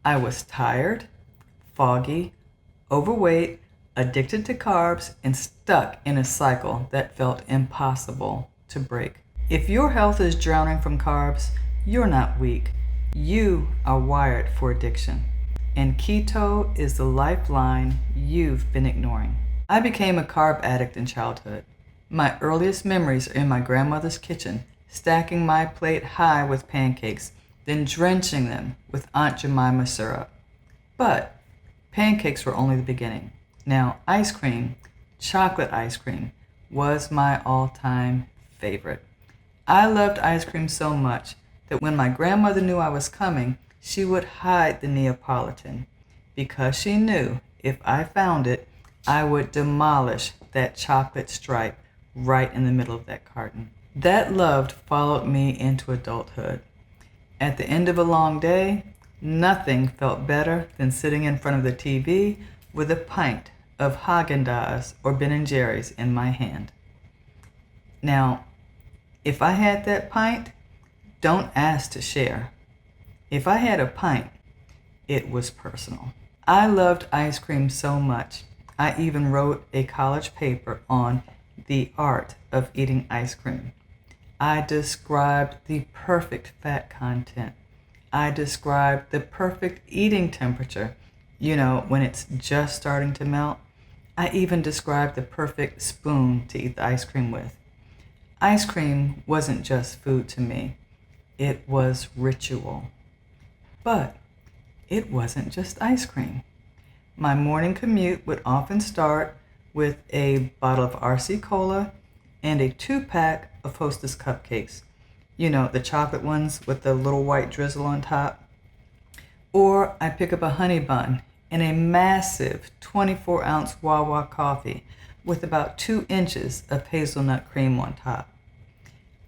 I was tired, foggy, overweight, addicted to carbs, and stuck in a cycle that felt impossible to break. If your health is drowning from carbs, you're not weak. You are wired for addiction. And keto is the lifeline you've been ignoring. I became a carb addict in childhood. My earliest memories are in my grandmother's kitchen, stacking my plate high with pancakes, then drenching them with Aunt Jemima syrup. But pancakes were only the beginning. Now, ice cream, chocolate ice cream, was my all-time favorite. I loved ice cream so much that when my grandmother knew I was coming, she would hide the Neapolitan because she knew if I found it, I would demolish that chocolate stripe right in the middle of that carton. That love followed me into adulthood. At the end of a long day, nothing felt better than sitting in front of the TV with a pint of Haagen-Dazs or Ben & Jerry's in my hand. Now, if I had that pint, don't ask to share. If I had a pint, it was personal. I loved ice cream so much, I even wrote a college paper on the art of eating ice cream. I described the perfect fat content. I described the perfect eating temperature, when it's just starting to melt. I even described the perfect spoon to eat the ice cream with. Ice cream wasn't just food to me. It was ritual. But it wasn't just ice cream. My morning commute would often start with a bottle of RC Cola and a 2-pack of Hostess cupcakes. The chocolate ones with the little white drizzle on top. Or I pick up a honey bun and a massive 24-ounce Wawa coffee with about 2 inches of hazelnut cream on top.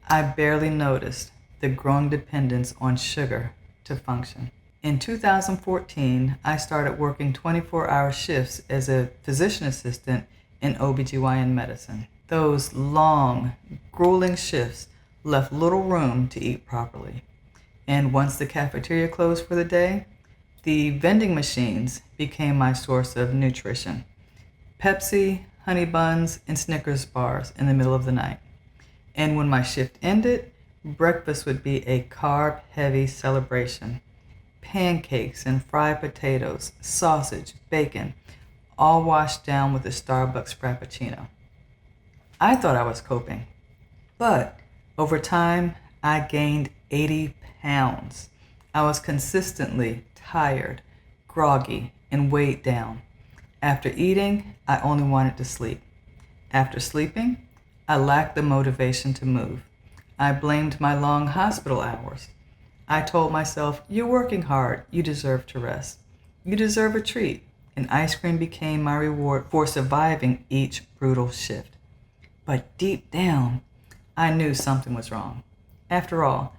I barely noticed the growing dependence on sugar to function. In 2014, I started working 24-hour shifts as a physician assistant in OBGYN medicine. Those long, grueling shifts left little room to eat properly. And once the cafeteria closed for the day, the vending machines became my source of nutrition. Pepsi, honey buns, and Snickers bars in the middle of the night. And when my shift ended, breakfast would be a carb-heavy celebration. Pancakes and fried potatoes, sausage, bacon, all washed down with a Starbucks Frappuccino. I thought I was coping, but over time, I gained 80 pounds. I was consistently tired, groggy, and weighed down. After eating, I only wanted to sleep. After sleeping, I lacked the motivation to move. I blamed my long hospital hours. I told myself, you're working hard, you deserve to rest. You deserve a treat, and ice cream became my reward for surviving each brutal shift. But deep down, I knew something was wrong. After all,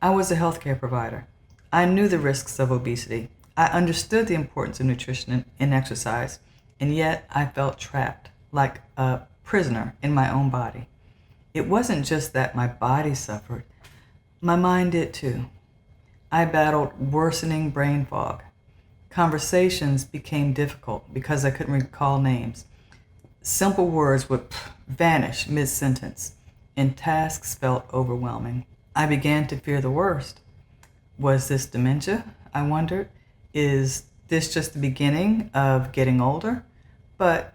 I was a healthcare provider. I knew the risks of obesity. I understood the importance of nutrition and exercise, and yet I felt trapped, like a prisoner in my own body. It wasn't just that my body suffered. My mind did too. I battled worsening brain fog. Conversations became difficult because I couldn't recall names. Simple words would vanish mid-sentence, and tasks felt overwhelming. I began to fear the worst. Was this dementia? I wondered. Is this just the beginning of getting older? But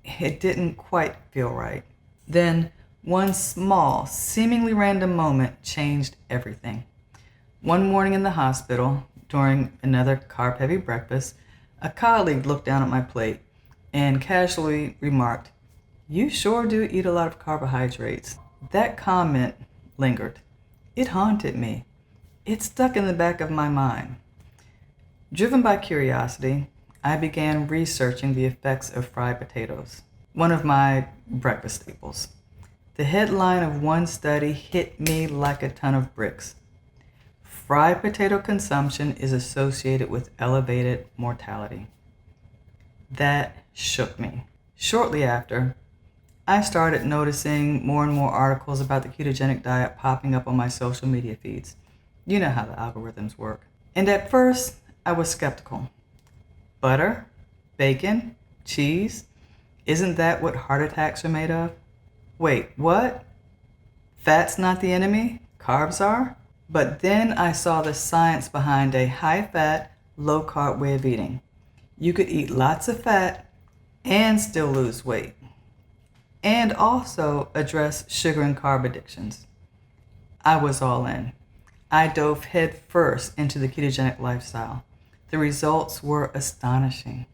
it didn't quite feel right. Then one small, seemingly random moment changed everything. One morning in the hospital, during another carb-heavy breakfast, a colleague looked down at my plate and casually remarked, "You sure do eat a lot of carbohydrates." That comment lingered. It haunted me. It stuck in the back of my mind. Driven by curiosity, I began researching the effects of fried potatoes, one of my breakfast staples. The headline of one study hit me like a ton of bricks. Fried potato consumption is associated with elevated mortality. That shook me. Shortly after, I started noticing more and more articles about the ketogenic diet popping up on my social media feeds. You know how the algorithms work. And at first, I was skeptical. Butter? Bacon? Cheese? Isn't that what heart attacks are made of? Wait, what? Fat's not the enemy? Carbs are? But then I saw the science behind a high-fat, low-carb way of eating. You could eat lots of fat and still lose weight, and also address sugar and carb addictions. I was all in. I dove headfirst into the ketogenic lifestyle. The results were astonishing.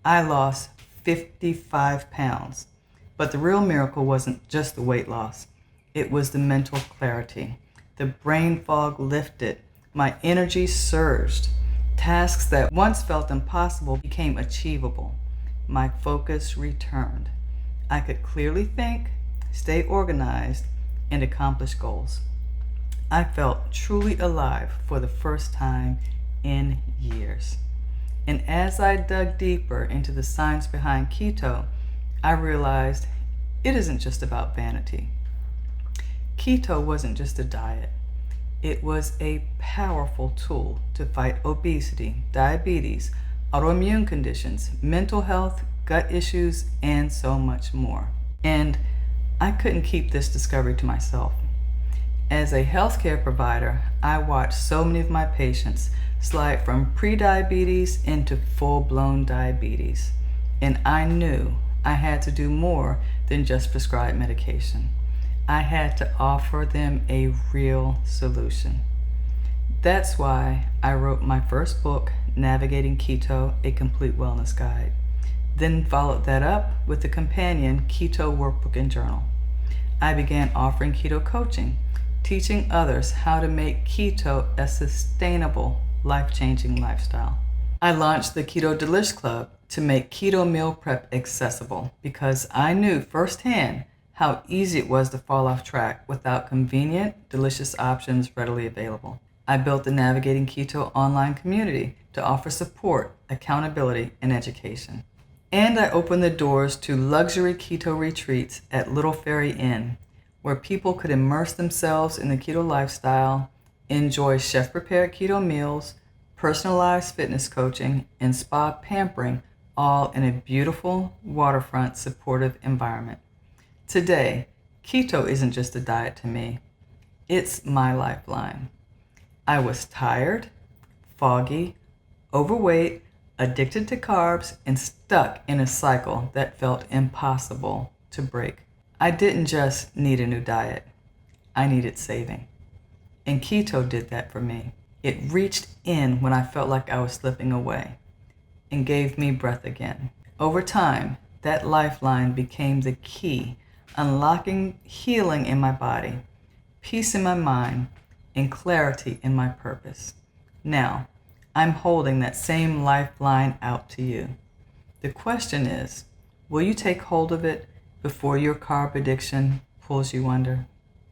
I lost 55 pounds, but the real miracle wasn't just the weight loss. It was the mental clarity. The brain fog lifted. My energy surged. Tasks that once felt impossible became achievable. My focus returned. I could clearly think, stay organized, and accomplish goals. I felt truly alive for the first time in years. And as I dug deeper into the science behind keto, I realized it isn't just about vanity. Keto wasn't just a diet. It was a powerful tool to fight obesity, diabetes, autoimmune conditions, mental health, gut issues, and so much more. And I couldn't keep this discovery to myself. As a healthcare provider, I watched so many of my patients slide from pre-diabetes into full-blown diabetes. And I knew I had to do more than just prescribe medication. I had to offer them a real solution. That's why I wrote my first book, Navigating Keto, A Complete Wellness Guide. Then followed that up with the companion Keto Workbook and Journal. I began offering keto coaching, teaching others how to make keto a sustainable, life-changing lifestyle. I launched the Keto Delish Club to make keto meal prep accessible because I knew firsthand how easy it was to fall off track without convenient, delicious options readily available. I built the Navigating Keto online community to offer support, accountability, and education. And I opened the doors to luxury keto retreats at Little Ferry Inn, where people could immerse themselves in the keto lifestyle, enjoy chef-prepared keto meals, personalized fitness coaching, and spa pampering, all in a beautiful, waterfront, supportive environment. Today, keto isn't just a diet to me. It's my lifeline. I was tired, foggy, overweight, addicted to carbs, and stuck in a cycle that felt impossible to break. I didn't just need a new diet. I needed saving. And keto did that for me. It reached in when I felt like I was slipping away and gave me breath again. Over time, that lifeline became the key, unlocking healing in my body, peace in my mind, and clarity in my purpose. Now, I'm holding that same lifeline out to you. The question is, will you take hold of it before your carb addiction pulls you under?